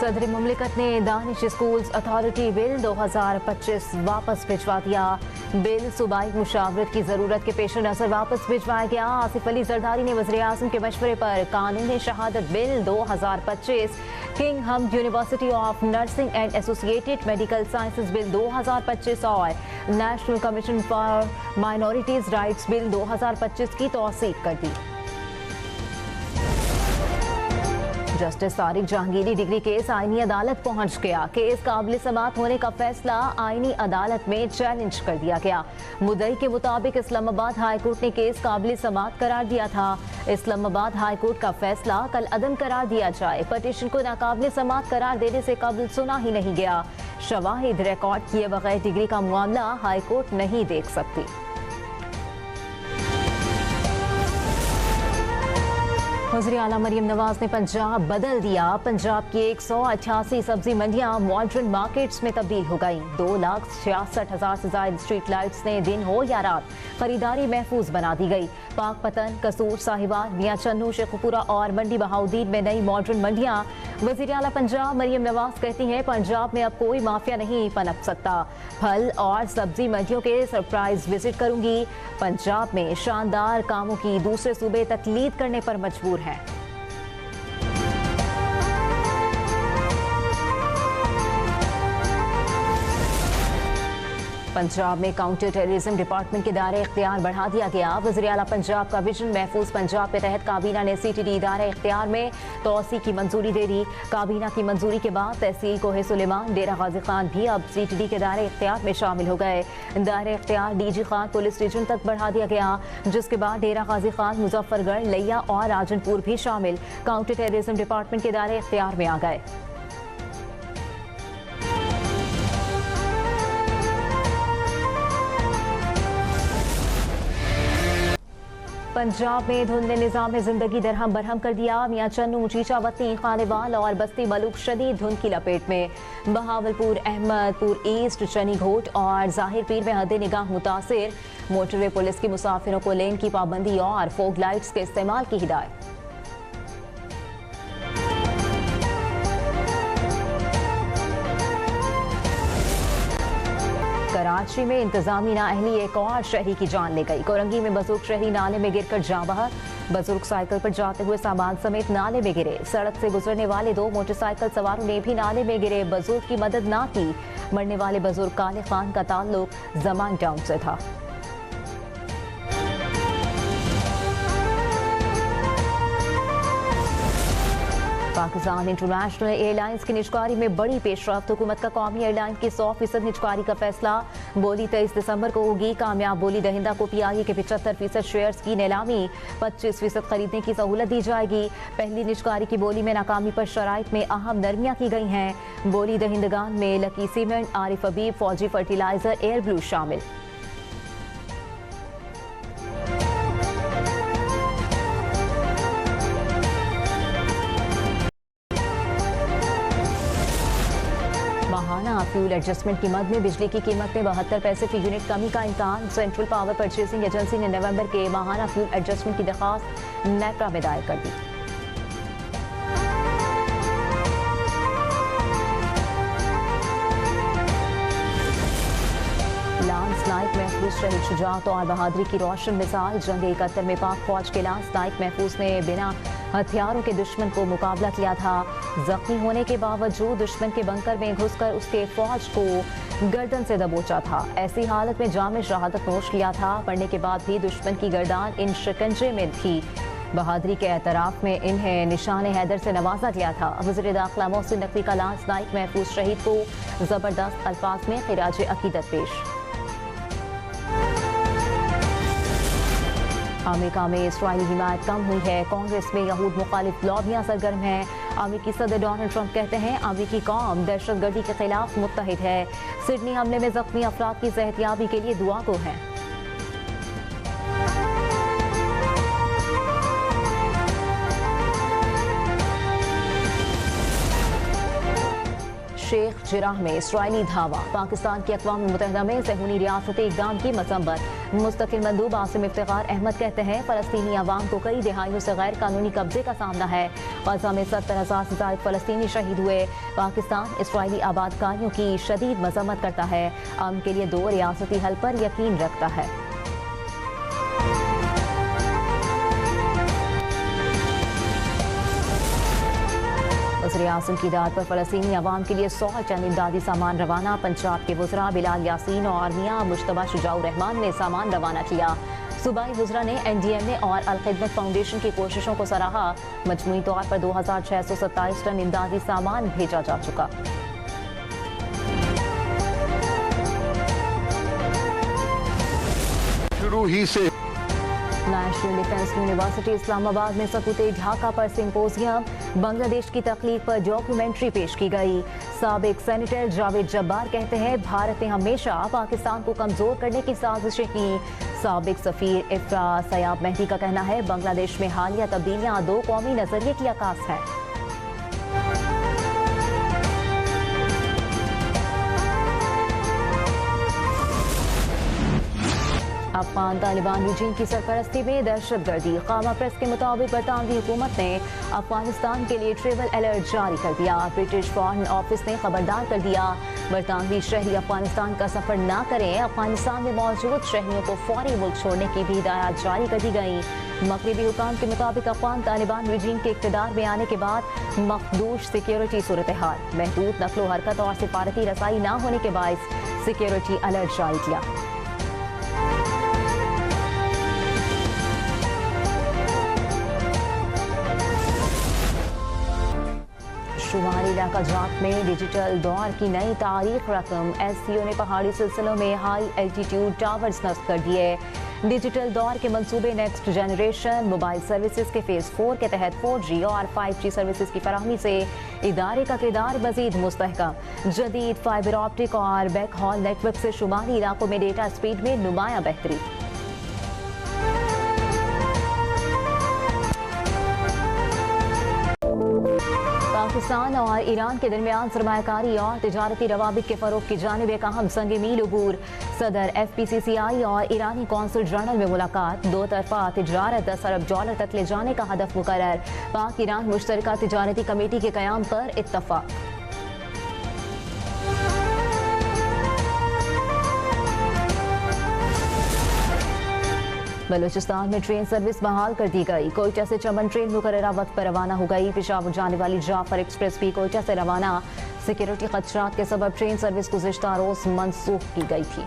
सदर मुमलिकत ने Danish schools authority bill 2025 वापस भिजवा दिया। बिल सूबाई मुशावरत की जरूरत के पेश नजर वापस भिजवाया गया। आसिफ अली जरदारी ने वज़ीर आज़म के मशवरे पर कानून शहादत bill 2025, king Hamad university of nursing and associated medical sciences bill 2025 और national commission for minorities rights bill 2025 की तौसीक कर दी। Justice Tariq Jahangiri degree case आईनी अदालत पहुंच गया। केस काबिल समाअत होने का फैसला आईनी अदालत में चैलेंज कर दिया गया। मुद्दई के मुताबिक इस्लामाबाद हाई कोर्ट ने केस काबिल समाअत करार दिया था। इस्लामाबाद हाई कोर्ट का फैसला कल अदम करार दिया जाए। पटिशन को नाकाबिल समाअत करार देने से कबल सुना ही नहीं गया। शवाहिद रिकॉर्ड किए बगैर डिग्री का मामला हाई कोर्ट नहीं देख सकती। वज़ीर आला मरियम नवाज ने पंजाब बदल दिया। पंजाब की 188 सब्जी मंडियां मॉडर्न मार्केट्स में तब्दील हो गई। 2,66,000 से ज्यादा स्ट्रीट लाइट्स ने दिन हो या रात खरीदारी महफूज बना दी गई। पाक पतन, कसूर, साहिवाल, मियां चन्नू, शेखुपुरा और मंडी बहाउद्दीन में नई मॉडर्न मंडियां। वज़ीर आला पंजाब मरियम नवाज कहती हैं, पंजाब में अब कोई माफिया नहीं पनप सकता। फल और सब्जी मंडियों के सरप्राइज विजिट करूंगी। पंजाब में शानदार कामों की दूसरे सूबे तकलीद करने पर मजबूर हैं। पंजाब में काउंटर टेररिज्म डिपार्टमेंट के दायरे इख्तियार बढ़ा दिया गया। वज़ीर आला पंजाब का विजन महफूज पंजाब के तहत काबीना ने CTD दायरे इख्तियार में तोसी की मंजूरी दे दी। काबीना की मंजूरी के बाद तहसील कोहे सुलेमान, डेरा गाजी खान भी अब CTD के दायरे इख्तियार में शामिल हो गए। दायरे इख्तियार DG खान पुलिस रीजन तक बढ़ा दिया गया, जिसके बाद डेरा गाजी खान, मुजफ्फरगढ़, लिया और राजनपुर भी शामिल काउंटर टेररिज्म डिपार्टमेंट के दायरे इख्तियार में आ गए। पंजाब में धुंध ने निजाम जिंदगी दरहम बरहम कर दिया। मियां चन्नू, चीचावती, खानेवाल और बस्ती मलूक शदीद धुंध की लपेट में। बहावलपुर, अहमदपुर ईस्ट, चनी घोट और जाहिर पीर में हद निगाह मुतासिर। मोटरवे पुलिस की मुसाफिरों को लेन की पाबंदी और फोग लाइट्स के इस्तेमाल की हिदायत। कराची में इंतजामी नाअहली एक और शहरी की जान ले गई। कोरंगी में बुजुर्ग शहरी नाले में गिरकर जाँ बहक। बुजुर्ग साइकिल पर जाते हुए सामान समेत नाले में गिरे। सड़क से गुजरने वाले 2 मोटरसाइकिल सवारों ने भी नाले में गिरे बुजुर्ग की मदद ना की। मरने वाले बुजुर्ग काले खान का ताल्लुक जमान टाउन से था। पाकिस्तान इंटरनेशनल एयरलाइंस की निजकारी में बड़ी पेशरफ्त। हुकूमत का कौमी एयरलाइन की 100% निजकारी का फैसला। बोली 23 दिसंबर को होगी। कामयाब बोली दहिंदा को PIA के 75% शेयर्स की नीलामी। 25% खरीदने की सहूलत दी जाएगी। पहली निजकारी की बोली में नाकामी पर शराइत में अहम नरमियां की गई हैं। बोली दहिंदगान में लकी सीमेंट, आरिफ हबीब, फौजी फर्टिलाइजर, एयर ब्लू शामिल। माहाना फ्यूल एडजस्टमेंट की मद में बिजली की कीमत में 72 पैसे फी यूनिट कमी का इम्कान। सेंट्रल पावर परचेसिंग एजेंसी ने नवंबर के माहाना फ्यूल एडजस्टमेंट की दरख्वास्त नेपरा में दायर कर दी। लांस नाइक महफूज शहीद शुजाअत और बहादुरी की रोशन मिसाल। जंग 71 में पाक फौज के लांस नाइक महफूज ने बिना हथियारों के दुश्मन को मुकाबला किया था। जख्मी होने के बावजूद दुश्मन के बंकर में घुसकर उसके फौज को गर्दन से दबोचा था। ऐसी हालत में जाम शहादत नोश किया था। पढ़ने के बाद भी दुश्मन की गर्दान इन शिकंजे में थी। बहादुरी के एतराफ में इन्हें निशान हैदर से नवाजा गया था। वज़ीर दाखिला मोहसिन नकवी का लांस नाइक महफूज शहीद को जबरदस्त अल्फाज में खिराज अकीदत पेश। अमेरिका में इसराइली हिमायत कम हुई है। कांग्रेस में यहूद मुखालिफ लॉबियां सरगर्म हैं। अमेरिकी सदर डोनाल्ड ट्रंप कहते हैं, अमेरिकी कौम दहशतगर्दी के खिलाफ मुत्तहिद है। सिडनी हमले में जख्मी अफराद की सेहतियाबी के लिए दुआ गो है। शेख जिराह में इसराइली धावा। पाकिस्तान की अक़वाम मुत्तहिदा में ज़हूनी रियासती इक़दाम की मज़म्मत। मुस्तकिल मंदूब आसिम इफ्तिखार अहमद कहते हैं फ़लस्तीनी अवाम को कई दिहाइयों से गैर कानूनी कब्जे का सामना है। गज़ा में 70,000 से ज़ायद फ़लस्तीनी शहीद हुए। पाकिस्तान इसराइली आबादकारियों की शदीद मज़म्मत करता है। अमन के लिए 2 रियासती हल पर यकीन रखता है। वज़ीर-ए-आज़म की दाद पर फ़लस्तीनी अवाम के लिए 100 टन इमदादी सामान रवाना। पंजाब के वज़रा बिलाल यासीन और मियां मुश्तबा शुजाउर रहमान ने सामान रवाना किया। सूबाई वज़रा ने NDMA और अल-खिदमत फाउंडेशन की कोशिशों को सराहा। मजमूई तौर पर 2627 टन इमदादी सामान भेजा जा चुका। शुरू ही से नेशनल डिफेंस यूनिवर्सिटी इस्लामाबाद में सकूते ढाका पर सिंपोजियम, बांग्लादेश की तख्लीक पर डॉक्यूमेंट्री पेश की गई। साबिक सेनेटर जावेद जब्बार कहते हैं भारत ने हमेशा पाकिस्तान को कमजोर करने की साजिशें की। साबिक सफीर इफ्रा सयाब मेहदी का कहना है बांग्लादेश में हालिया तब्दीलियां 2 कौमी नजरिए की अक्कास है। अफगान तालिबान रिजीम की सरपरस्ती में दहशतगर्दी। खामा प्रेस के मुताबिक बरतानवी हुकूमत ने अफगानिस्तान के लिए ट्रेवल अलर्ट जारी कर दिया। ब्रिटिश फॉरेन ऑफिस ने खबरदार कर दिया बरतानवी शहरी अफगानिस्तान का सफर न करें। अफगानिस्तान में मौजूद शहरियों को फौरी मुल्क छोड़ने की भी हिदायत जारी कर दी गई। मगरबी हुकाम के मुताबिक अफगान तालिबान रिजीम के इक़्तिदार में आने के बाद मखदूश सिक्योरिटी सूरत हाल, महदूद नकलो हरकत और सिफारती रसाई न होने के बायस सिक्योरिटी अलर्ट जारी किया। शुमारी इलाका जात में डिजिटल दौर की नई तारीख रकम। SCO ने पहाड़ी सिलसिलों में हाई एल्टीट्यूड टावर्स नस्ब कर दिए। डिजिटल दौर के मंसूबे नेक्स्ट जनरेशन मोबाइल सर्विसेज के फेज 4 के तहत 4G और 5G सर्विसेज की फराहमी से इदारे का किरदार मजीद मुस्तहकम। जदीद फाइबर ऑप्टिक और बैक हॉल नेटवर्क से शुमारी इलाकों में डेटा स्पीड में नुमाया बेहतरी। पाकिस्तान और ईरान के दरमियान सरमायाकारी और तिजारती रवाबित के फरोग की जानिब एक अहम संग मील अबूर। सदर FPCCI और ईरानी कौंसल जनरल में मुलाकात। 2 तरफा तिजारत $10 अरब तक ले जाने का हदफ मुकर्रर। पाक ईरान मुश्तरका तिजारती कमेटी के क़याम पर इत्तफाक। बलूचिस्तान में ट्रेन सर्विस बहाल कर दी गई। कोयटा से चमन ट्रेन मुकर्ररा वक्त पर रवाना हो गई। पेशावर जाने वाली जाफर एक्सप्रेस भी कोयटा से रवाना। सिक्योरिटी खदशात के सबब ट्रेन सर्विस गुज़िश्ता रोज मनसूख की गई थी।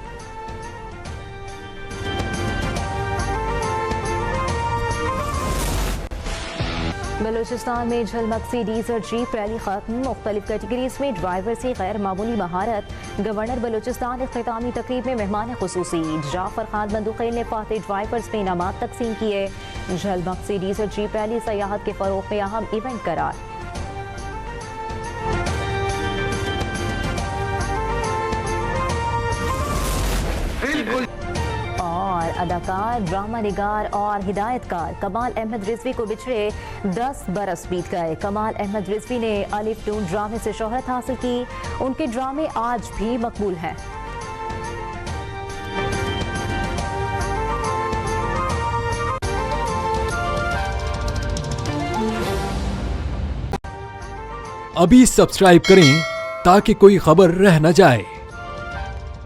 बलूचिस्तान में झलमक्सी डीजल जीप रैली खत्म। मुख्तलिफ कैटेगरीज में ड्राइवर से गैर मामूली महारत। गवर्नर बलूचिस्तान इख्तितामी तकरीब में मेहमान खुसूसी जाफर खान बंदूखेल ने फाते ड्राइवर्स में इनामात तकसीम किए। झलमक्सी डीजल जीप रैली सयाहत के फरोग में अहम इवेंट करार। और अदाकार, ड्रामा निगार और हिदायतकार कमाल अहमद रिजवी को बिछड़े 10 बरस बीत गए। कमाल अहमद रिजवी ने अलिफ टून ड्रामे से शोहरत हासिल की। उनके ड्रामे आज भी मकबूल हैं। अभी सब्सक्राइब करें ताकि कोई खबर रह न जाए।